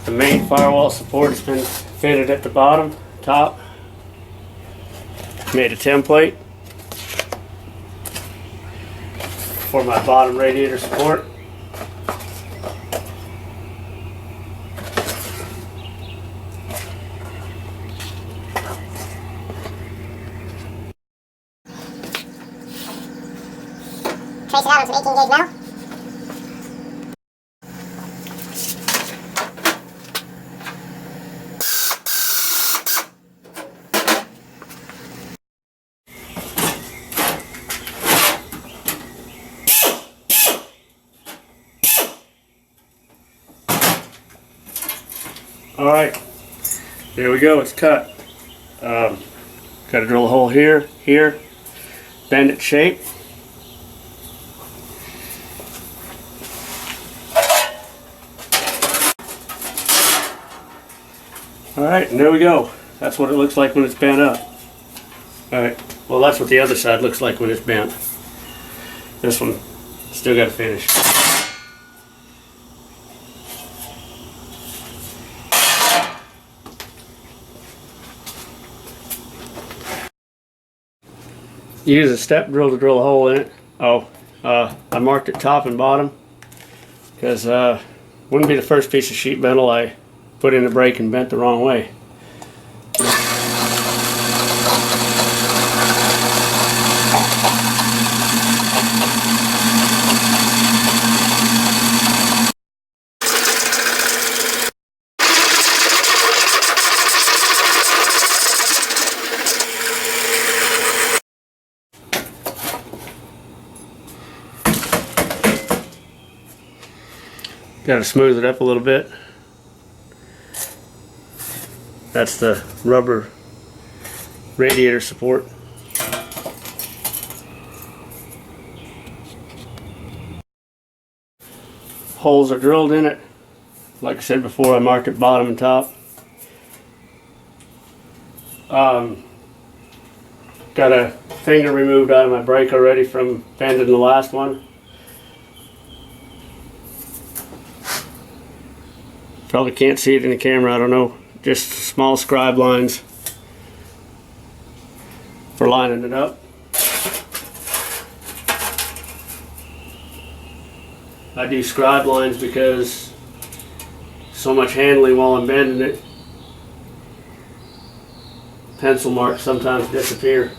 The main firewall support has been fitted at the bottom, top. Made a template for my bottom radiator support. Trace it out on some 18 gauge metal. Alright, there we go, it's cut. Got to drill a hole here, here, bend its shape. Alright, and there we go. That's what it looks like when it's bent up. Alright, well that's what the other side looks like when it's bent. This one, still got to finish. Use a step drill to drill a hole in it. I marked it top and bottom because wouldn't be the first piece of sheet metal I put in the brake and bent the wrong way. Got to smooth it up a little bit. That's the rubber radiator support. Holes are drilled in it. Like I said before, I marked it bottom and top. Got a finger removed out of my brake already from bending the last one. Probably can't see it in the camera, I don't know. Just small scribe lines for lining it up. I do scribe lines because so much handling while I'm bending it. Pencil marks sometimes disappear.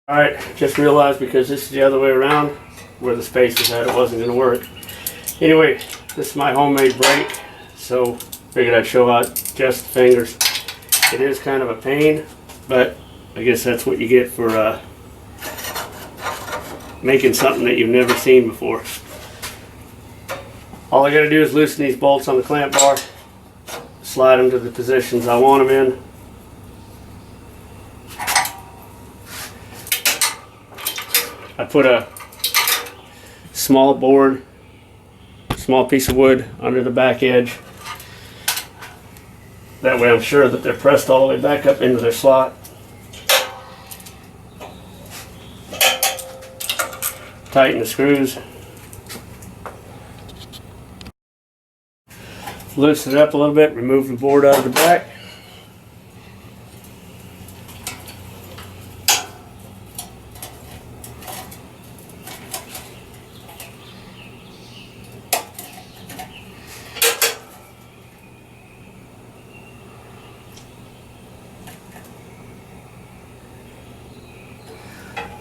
Alright, just realized because this is the other way around, where the space was at, it wasn't going to work. Anyway, this is my homemade brake, so figured I'd show out just the fingers. It is kind of a pain, but I guess that's what you get for making something that you've never seen before. All I got to do is loosen these bolts on the clamp bar, slide them to the positions I want them in. I put a small board, small piece of wood under the back edge. That way I'm sure that they're pressed all the way back up into their slot. Tighten the screws. Loosen it up a little bit, remove the board out of the back.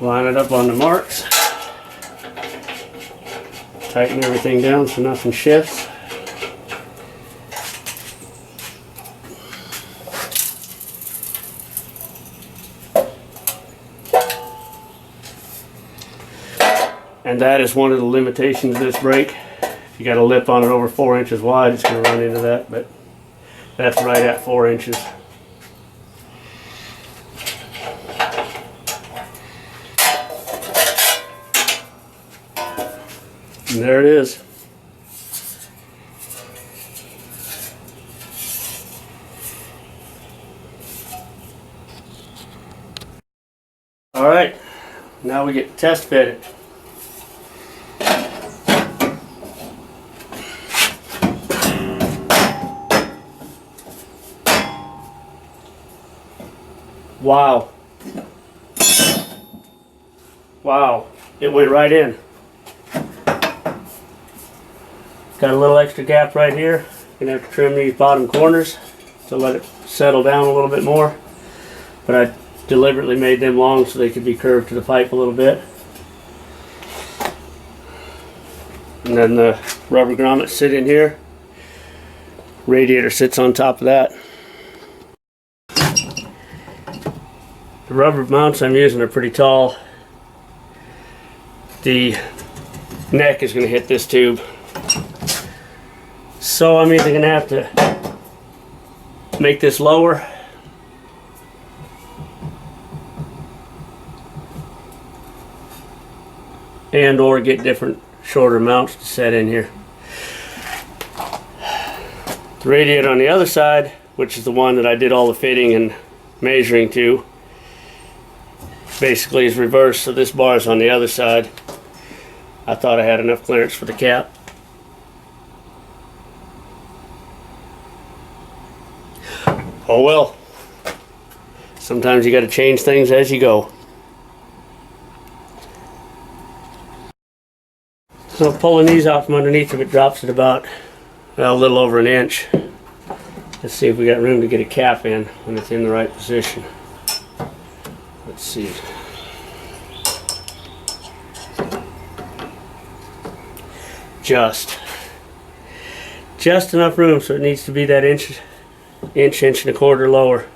Line it up on the marks. Tighten everything down so nothing shifts. And that is one of the limitations of this brake. If you got a lip on it over 4 inches wide, it's going to run into that, but that's right at 4 inches. And there it is. All right, now we get to test fit it. Wow. Wow, it went right in. Got a little extra gap right here. Gonna have to trim these bottom corners to let it settle down a little bit more. But I deliberately made them long so they could be curved to the pipe a little bit. And then the rubber grommets sit in here. Radiator sits on top of that. The rubber mounts I'm using are pretty tall. The neck is going to hit this tube. So I'm either going to have to make this lower and or get different shorter mounts to set in here. The radiator on the other side, which is the one that I did all the fitting and measuring to, basically is reversed, so this bar is on the other side. I thought I had enough clearance for the cap. Oh well, sometimes you got to change things as you go. So pulling these out from underneath, if it drops at about a little over an inch. Let's see if we got room to get a cap in when it's in the right position. Let's see. Just enough room, so it needs to be that inch and a quarter lower.